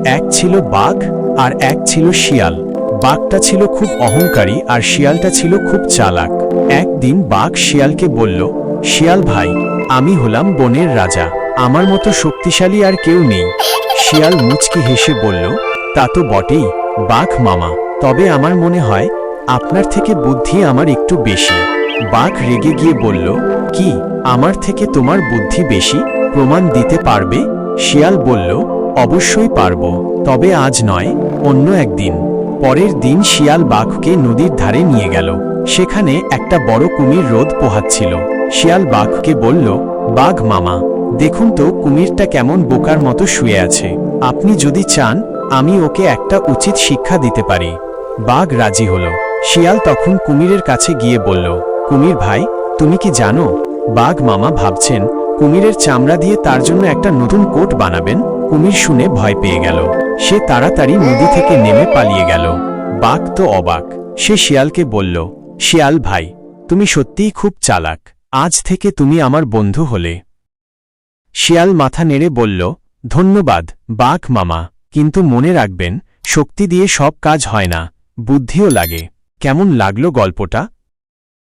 এক ছিল বাঘ আর এক ছিল শিয়াল। বাঘটা ছিল খুব অহংকারী আর শিয়ালটা ছিল খুব চালাক। একদিন বাঘ শিয়ালকে বলল, শিয়াল ভাই, আমি হলাম বনের রাজা, আমার মতো শক্তিশালী আর কেউ নেই। শিয়াল মুচকি হেসে বলল, তা তো বটেই বাঘ মামা, তবে আমার মনে হয় আপনার থেকে বুদ্ধি আমার একটু বেশি। বাঘ রেগে গিয়ে বলল, কি, আমার থেকে তোমার বুদ্ধি বেশি? প্রমাণ দিতে পারবে? শিয়াল বলল, অবশ্যই পারব, তবে আজ নয়, অন্য একদিন। পরের দিন শিয়াল বাঘকে নদীর ধারে নিয়ে গেল। সেখানে একটা বড় কুমির রোদ পোহাচ্ছিল। শিয়াল বাঘকে বলল, বাঘ মামা, দেখুন তো কুমিরটা কেমন বোকার মতো শুয়ে আছে। আপনি যদি চান আমি ওকে একটা উচিত শিক্ষা দিতে পারি। বাঘ রাজি হল। শিয়াল তখন কুমিরের কাছে গিয়ে বলল, কুমির ভাই, তুমি কি জানো বাঘ মামা ভাবছেন কুমিরের চামড়া দিয়ে তার জন্য একটা নতুন কোট বানাবেন? কুমির শুনে ভয় পেয়ে গেল। সে তাড়াতাড়ি নদী থেকে নেমে পালিয়ে গেল। বাঘ তো অবাক। সে শিয়ালকে বলল, শিয়াল ভাই, তুমি সত্যিই খুব চালাক, আজ থেকে তুমি আমার বন্ধু হলে। শিয়াল মাথা নেড়ে বলল, ধন্যবাদ বাঘ মামা, কিন্তু মনে রাখবেন শক্তি দিয়ে সব কাজ হয় না, বুদ্ধিও লাগে। কেমন লাগলো গল্পটা?